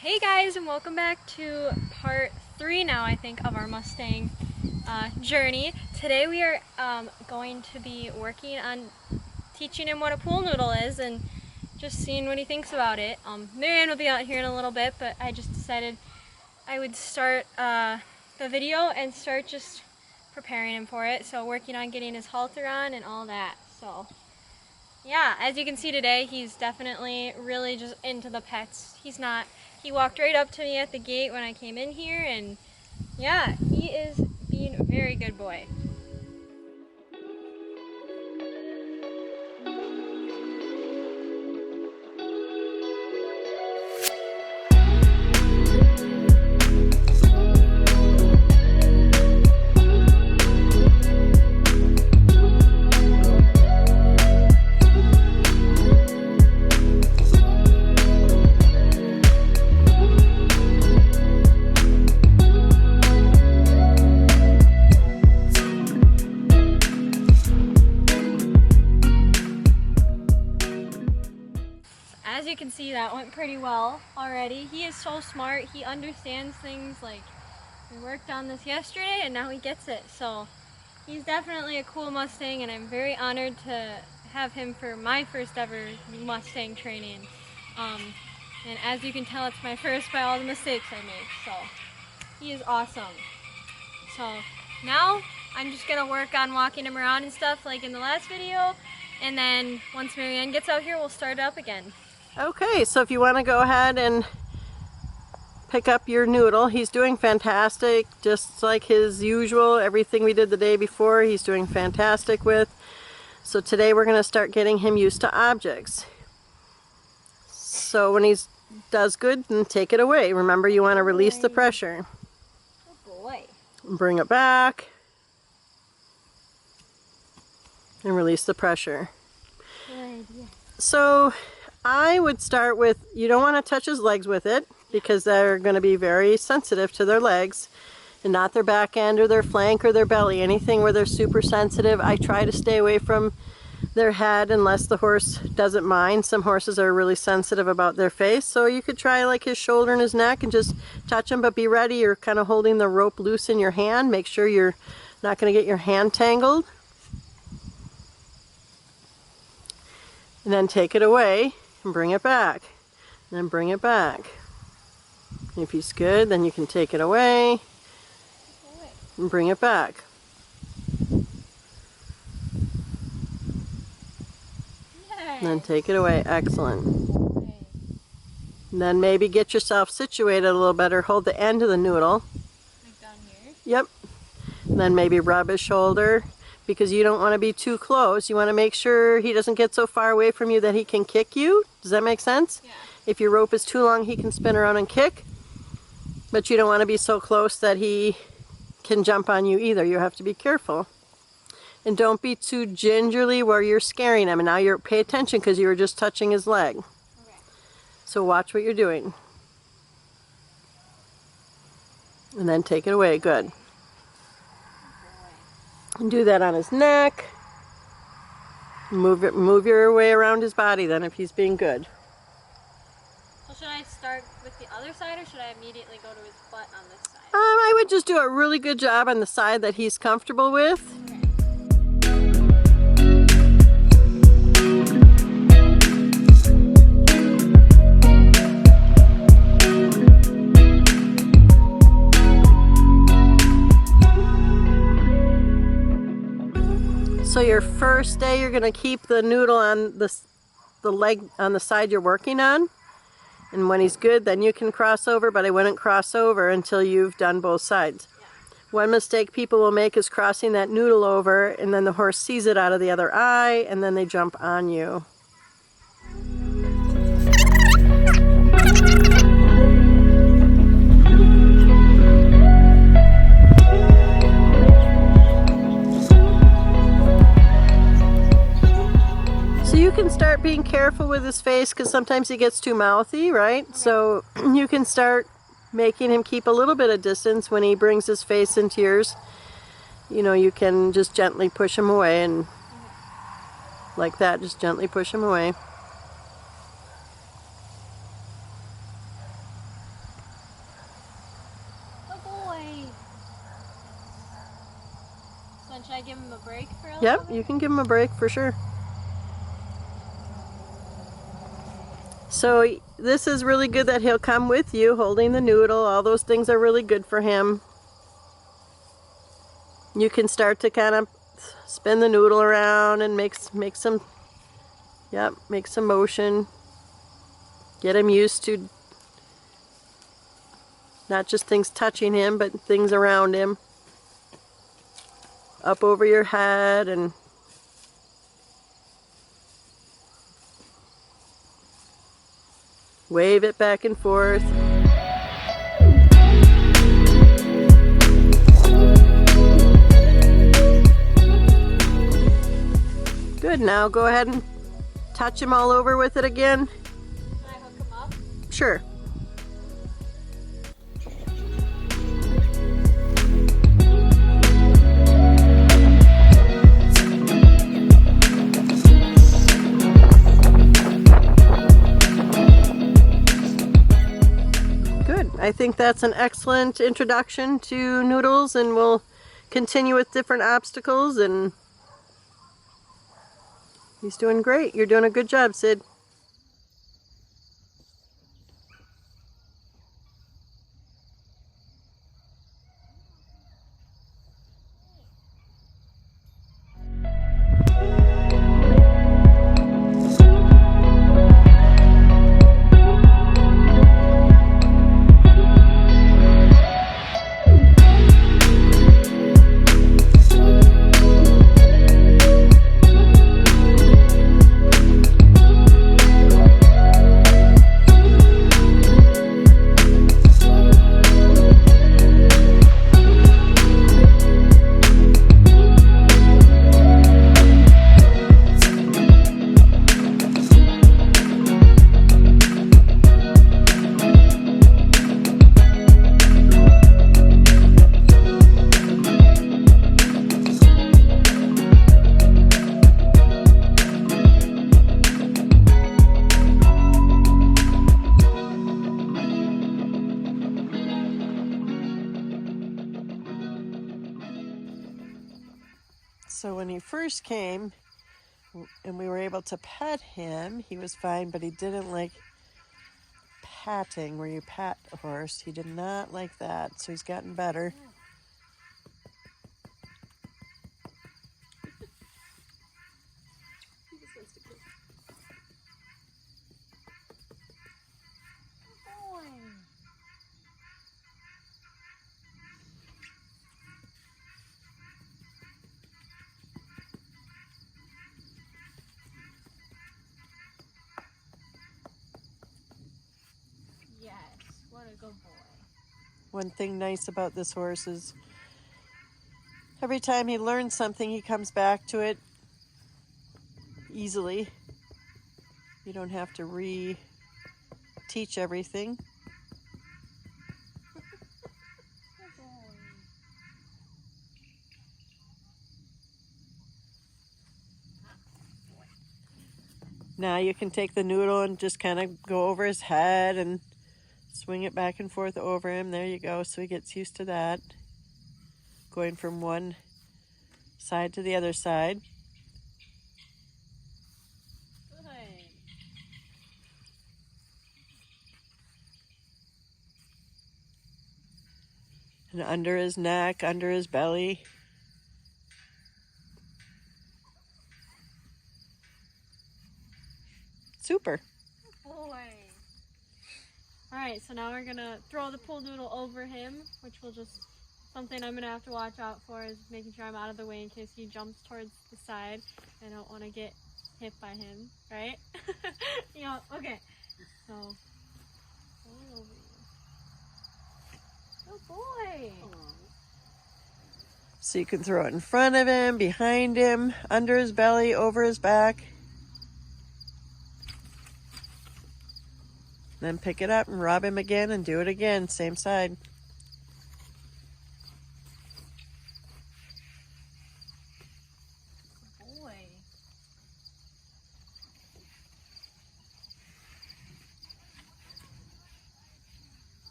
Hey guys, and welcome back to part 3 now, I think, of our Mustang journey. Today we are going to be working on teaching him what a pool noodle is and just seeing what he thinks about it. Marianne will be out here in a little bit, but I just decided I would start the video and start just preparing him for it. So working on getting his halter on and all that. So yeah, as you can see today, he's definitely really just into the pets. He walked right up to me at the gate when I came in here, and yeah, he is being a very good boy. As you can see, that went pretty well already. He is so smart. He understands things. Like, we worked on this yesterday and now he gets it. So he's definitely a cool Mustang, and I'm very honored to have him for my first ever Mustang training. And as you can tell, it's my first by all the mistakes I made. So he is awesome. So now I'm just gonna work on walking him around and stuff like in the last video. And then once Marianne gets out here, we'll start it up again. Okay, so if you want to go ahead and pick up your noodle, he's doing fantastic, just like his usual. Everything we did the day before, he's doing fantastic with. So today we're going to start getting him used to objects. So when he does good, then take it away. Remember, you want to release the pressure. Oh boy. Bring it back. And release the pressure. Good idea. So I would start with, you don't want to touch his legs with it because they're going to be very sensitive to their legs and not their back end or their flank or their belly. Anything where they're super sensitive, I try to stay away from their head unless the horse doesn't mind. Some horses are really sensitive about their face, so you could try like his shoulder and his neck and just touch him, but be ready. You're kind of holding the rope loose in your hand. Make sure you're not going to get your hand tangled. And then take it away and bring it back. And then bring it back. If he's good, then you can take it away and bring it back. And then take it away. Excellent. And then maybe get yourself situated a little better. Hold the end of the noodle. Like down here? Yep. And then maybe rub his shoulder, because you don't want to be too close. You want to make sure he doesn't get so far away from you that he can kick you. Does that make sense? Yeah. If your rope is too long, he can spin around and kick. But you don't want to be so close that he can jump on you either. You have to be careful. And don't be too gingerly where you're scaring him. And now pay attention because you were just touching his leg. Okay. So watch what you're doing. And then take it away. Good. And do that on his neck. Move your way around his body then if he's being good. So should I start with the other side, or should I immediately go to his butt on this side? I would just do a really good job on the side that he's comfortable with. Okay. So your first day, you're going to keep the noodle on the leg on the side you're working on. And when he's good, then you can cross over, but I wouldn't cross over until you've done both sides. Yeah. One mistake people will make is crossing that noodle over, and then the horse sees it out of the other eye, and then they jump on you. You can start being careful with his face because sometimes he gets too mouthy, right? Okay. So you can start making him keep a little bit of distance when he brings his face into yours. You know, you can just gently push him away, and like that, just gently push him away. then should I give him a break for a little Yep, bit? you can give him a break for sure. So this is really good that he'll come with you holding the noodle. All those things are really good for him. You can start to kind of spin the noodle around and make some motion. Get him used to not just things touching him, but things around him. Up over your head and wave it back and forth. Good, now go ahead and touch him all over with it again. Can I hook him up? Sure. Good. I think that's an excellent introduction to Noodles, and we'll continue with different obstacles, and he's doing great. You're doing a good job, Sid. So when he first came and we were able to pet him, he was fine, but he didn't like patting, where you pat a horse. He did not like that, so he's gotten better. Yes, what a good boy. One thing nice about this horse is every time he learns something, he comes back to it easily. You don't have to re-teach everything. Good boy. Now you can take the noodle and just kind of go over his head and swing it back and forth over him. There you go. So he gets used to that. Going from one side to the other side. Good. And under his neck, under his belly. Super. Good boy. Alright, so now we're gonna throw the pool noodle over him, which will just, something I'm gonna have to watch out for is making sure I'm out of the way in case he jumps towards the side. I don't want to get hit by him, right? Yeah, okay. So, going over you. Good boy. So you can throw it in front of him, behind him, under his belly, over his back. Then pick it up and rub him again and do it again, same side. Good boy.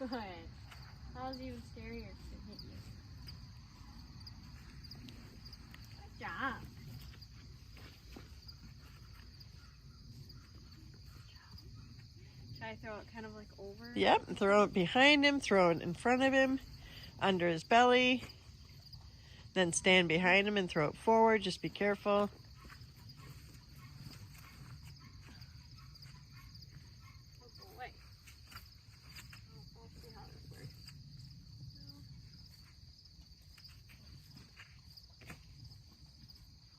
Good. That was even scarier to hit you. Good job. Should I throw it kind of like over? Yep, throw it behind him, throw it in front of him, under his belly. Then stand behind him and throw it forward. Just be careful. Oh boy. We'll see how this works.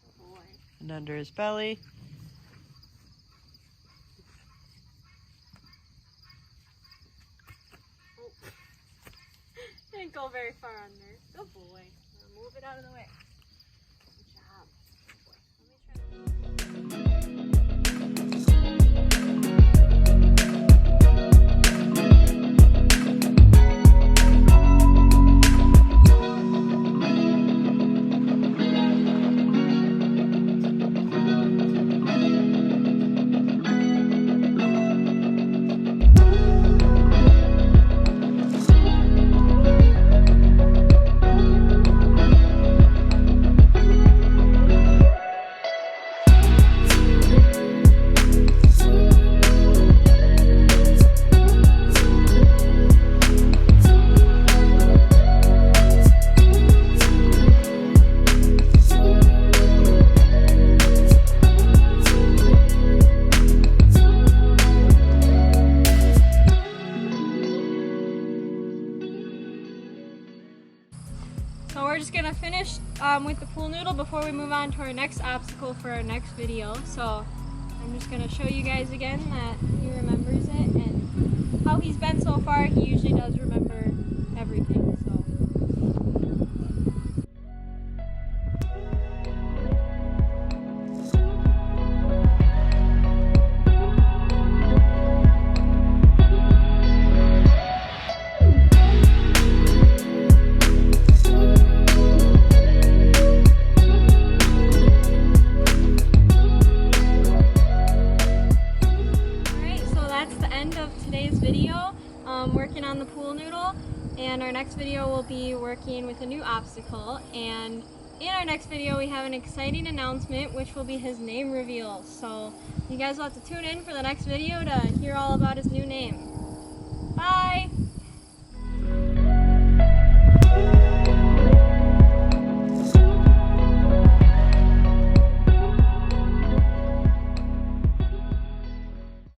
Oh boy. And under his belly. Didn't go very far under. Good boy. Now move it out of the way. Good job. Good boy. Let me try. So we're just gonna finish with the pool noodle before we move on to our next obstacle for our next video. So I'm just gonna show you guys again that he remembers it and how he's been so far. He usually does remember everything. So. Video working on the pool noodle, and our next video will be working with a new obstacle, and in our next video we have an exciting announcement which will be his name reveal, so you guys will have to tune in for the next video to hear all about his new name.